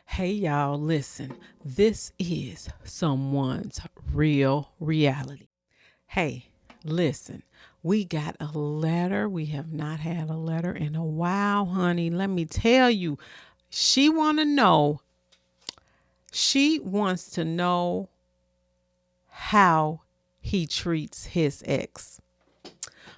Hey y'all, listen. This is someone's real reality. Hey, listen. We got a letter. We have not had a letter in a while, honey. Let me tell you. She want to know. She wants to know how he treats his ex.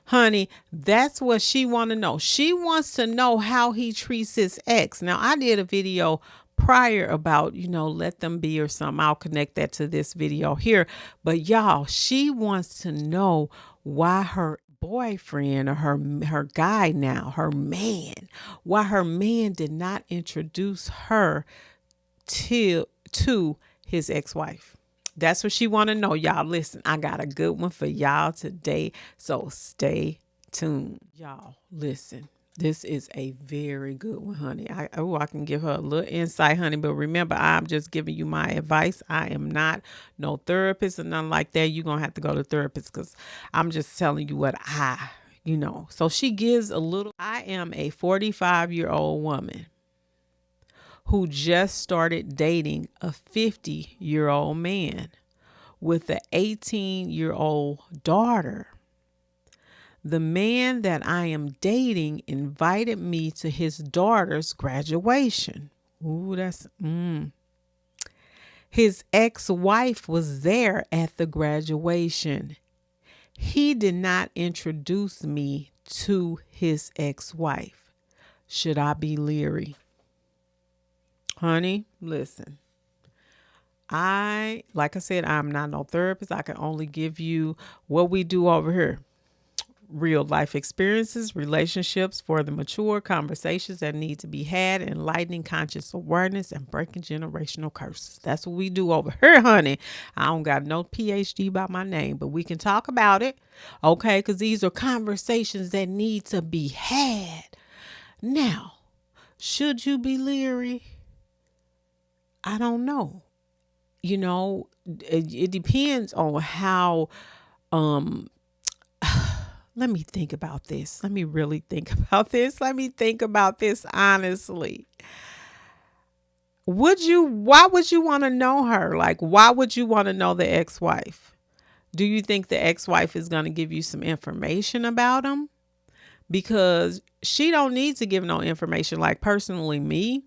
Honey, that's what she want to know. She wants to know how he treats his ex. Now, I did a video prior about, let them be or something. I'll connect that to this video here. But y'all, she wants to know why her boyfriend or her guy now, her man, why her man did not introduce her to his ex-wife. That's what she want to know, y'all. Listen, I got a good one for y'all today, so stay tuned. Y'all, listen. This is a very good one, honey. I can give her a little insight, honey, but remember, I'm just giving you my advice. I am not no therapist or nothing like that. You're going to have to go to therapist because I'm just telling you what So she gives a little. I am a 45-year-old woman who just started dating a 50-year-old man with an 18-year-old daughter. The man that I am dating invited me to his daughter's graduation. His ex-wife was there at the graduation. He did not introduce me to his ex-wife. Should I be leery? Honey, listen. Like I said, I'm not no therapist. I can only give you what we do over here. Real life experiences, relationships for the mature, conversations that need to be had, enlightening conscious awareness, and breaking generational curses. That's what we do over here, honey. I don't got no PhD by my name, but we can talk about it, okay? Because these are conversations that need to be had. Now, should you be leery? I don't know. It depends on how, let me think about this. Let me really think about this. Let me think about this honestly. Why would you want to know her? Like, why would you want to know the ex-wife? Do you think the ex-wife is going to give you some information about him? Because she don't need to give no information. Like, personally, me,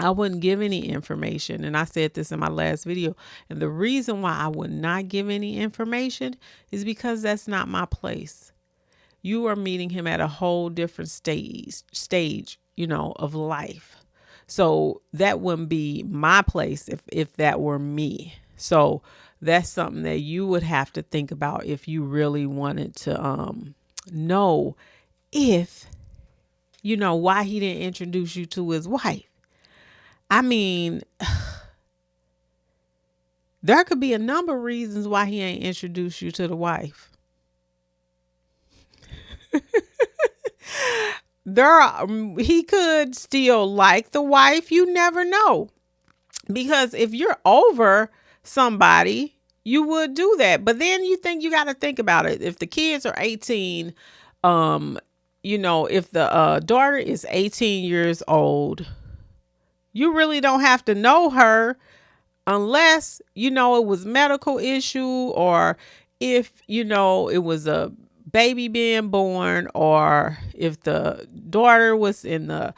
I wouldn't give any information. And I said this in my last video. And the reason why I would not give any information is because that's not my place. You are meeting him at a whole different stage, of life. So that wouldn't be my place if that were me. So that's something that you would have to think about if you really wanted to know if, why he didn't introduce you to his wife. I mean, there could be a number of reasons why he ain't introduced you to the wife. He could still like the wife. You never know. Because if you're over somebody, you would do that. But then you got to think about it. If the kids are 18, if the daughter is 18 years old, you really don't have to know her unless, it was medical issue, or if, it was a baby being born, or if the daughter was in the,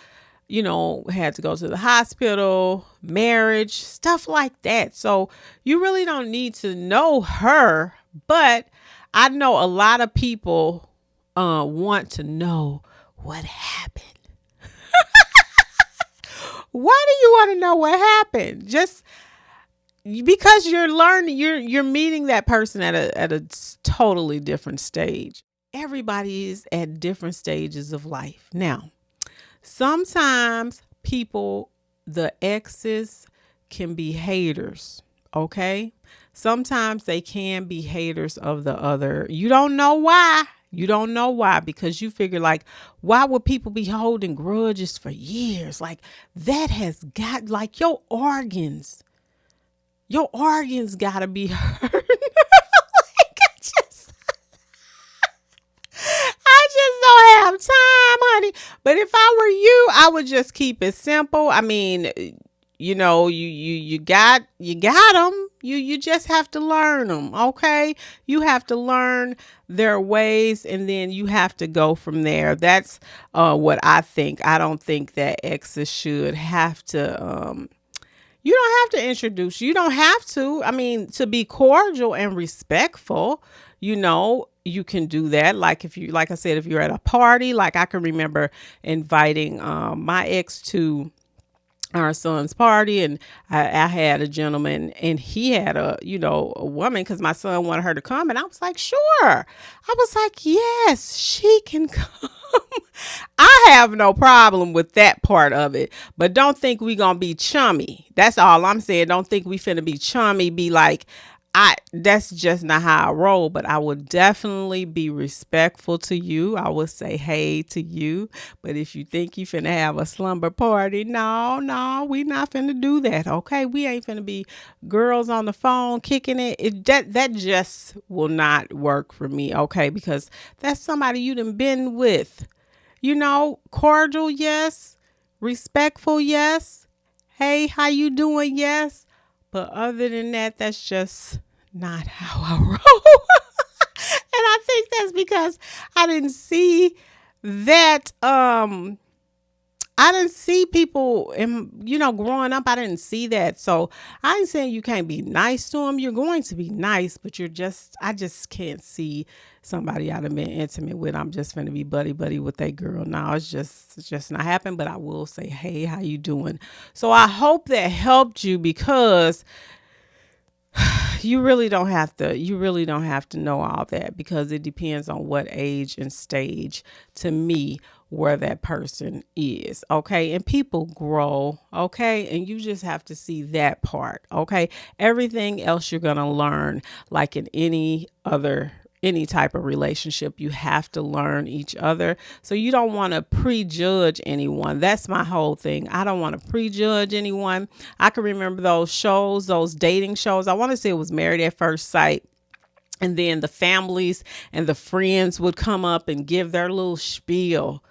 had to go to the hospital, marriage, stuff like that. So you really don't need to know her. But I know a lot of people want to know what happened. Why do you want to know what happened? Just because you're learning, you're meeting that person at a totally different stage. Everybody is at different stages of life. Now, sometimes the exes can be haters. Okay. Sometimes they can be haters of the other. You don't know why. Because you figure, like, why would people be holding grudges for years? Like, that has got, like, your organs gotta be hurt. I just don't have time, honey. But if I were you, I would just keep it simple. I mean, you got them. You just have to learn them. Okay. You have to learn their ways, and then you have to go from there. That's what I think. I don't think that exes should have to, you don't have to introduce. You don't have to. I mean, to be cordial and respectful, you can do that. Like like I said, if you're at a party, like I can remember inviting my ex to our son's party, and I had a gentleman, and he had a woman, because my son wanted her to come, and I was like, sure. I was like, yes, she can come. I have no problem with that part of it, but don't think we gonna be chummy. That's all I'm saying. Don't think we finna be chummy, be like, that's just not how I roll. But I will definitely be respectful to you. I will say hey to you. But if you think you finna have a slumber party, no, we not finna do that. Okay, we ain't finna be girls on the phone kicking it. That just will not work for me. Okay, because that's somebody you done been with. Cordial, yes. Respectful, yes. Hey, how you doing? Yes. But other than that, that's just not how I roll. And I think that's because I didn't see that I didn't see people, growing up, I didn't see that. So I ain't saying you can't be nice to them. You're going to be nice, but I just can't see somebody I've been intimate with. I'm just going to be buddy with that girl. Now it's just not happening, but I will say, hey, how you doing? So I hope that helped you, because you really don't have to know all that, because it depends on what age and stage, to me, where that person is. Okay. And people grow. Okay. And you just have to see that part. Okay. Everything else you're going to learn, like in any type of relationship, you have to learn each other. So you don't want to prejudge anyone. That's my whole thing. I don't want to prejudge anyone. I can remember those dating shows. I want to say it was Married at First Sight. And then the families and the friends would come up and give their little spiel.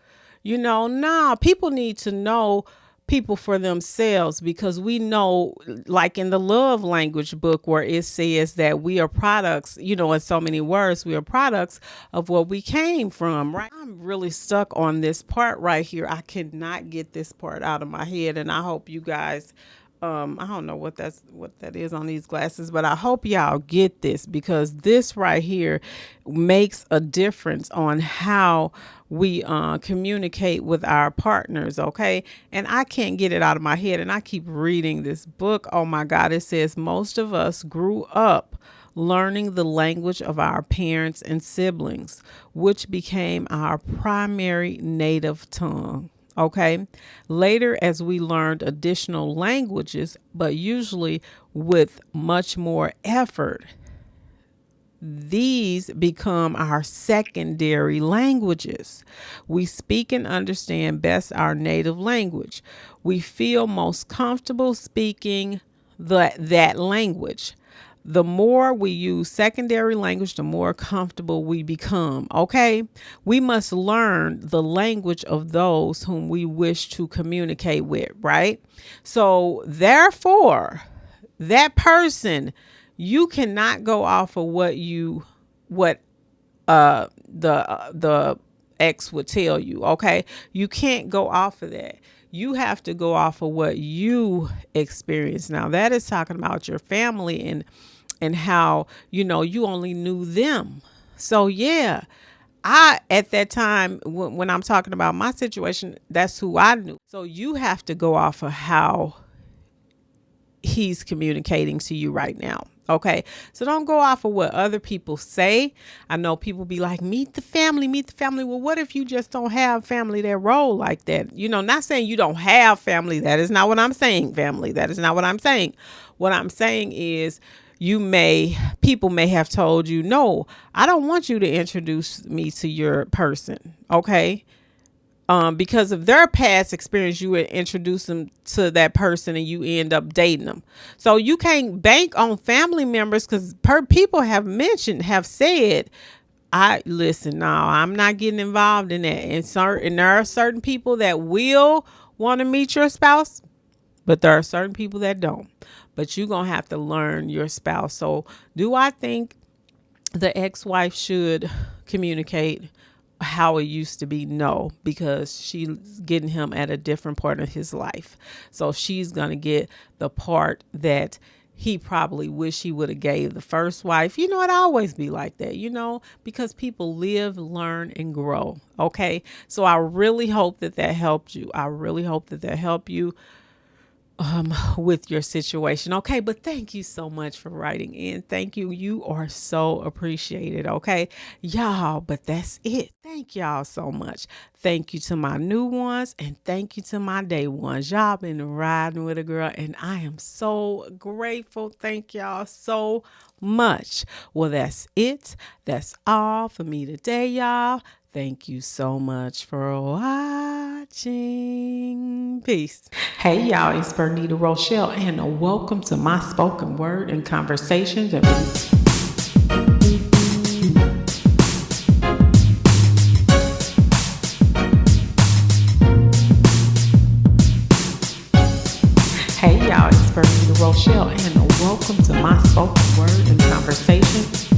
People need to know people for themselves, because we know, like in the love language book, where it says that we are products, in so many words, we are products of what we came from, right? I'm really stuck on this part right here. I cannot get this part out of my head, and I hope you guys, I don't know what that is on these glasses, but I hope y'all get this, because this right here makes a difference on how we communicate with our partners. Okay. And I can't get it out of my head. And I keep reading this book. Oh my God. It says most of us grew up learning the language of our parents and siblings, which became our primary native tongue. Okay. Later, as we learned additional languages, but usually with much more effort, these become our secondary languages. We speak and understand best our native language. We feel most comfortable speaking that language. The more we use secondary language, the more comfortable we become. Okay. We must learn the language of those whom we wish to communicate with, right? So therefore, that person, you cannot go off of what the ex would tell you. Okay. You can't go off of that. You have to go off of what you experience. Now that is talking about your family and how, you only knew them. So yeah, at that time, when I'm talking about my situation, that's who I knew. So you have to go off of how he's communicating to you right now. Okay. So don't go off of what other people say. I know people be like, meet the family. Well, what if you just don't have family that roll like that? Not saying you don't have family. That is not what I'm saying, family. That is not what I'm saying. What I'm saying is people may have told you, no, I don't want you to introduce me to your person. Okay. Because of their past experience, you would introduce them to that person and you end up dating them. So you can't bank on family members, because people have said, no, I'm not getting involved in that. And there are certain people that will want to meet your spouse, but there are certain people that don't. But you're going to have to learn your spouse. So do I think the ex-wife should communicate how it used to be? No, because she's getting him at a different part of his life. So she's going to get the part that he probably wish he would have gave the first wife. You know, it always be like that, because people live, learn, and grow. Okay. So I really hope that helped you. I really hope that helped you with your situation. Okay. But thank you so much for writing in. Thank you. You are so appreciated. Okay, y'all. But that's it. Thank y'all so much. Thank you to my new ones and thank you to my day ones. Y'all been riding with a girl and I am so grateful. Thank y'all so much. Well, that's it. That's all for me today, y'all. Thank you so much for watching. Peace. Hey, y'all, it's Bernita Rochele, and welcome to my spoken word and conversations. Hey, y'all, it's Bernita Rochele, and welcome to my spoken word and conversations.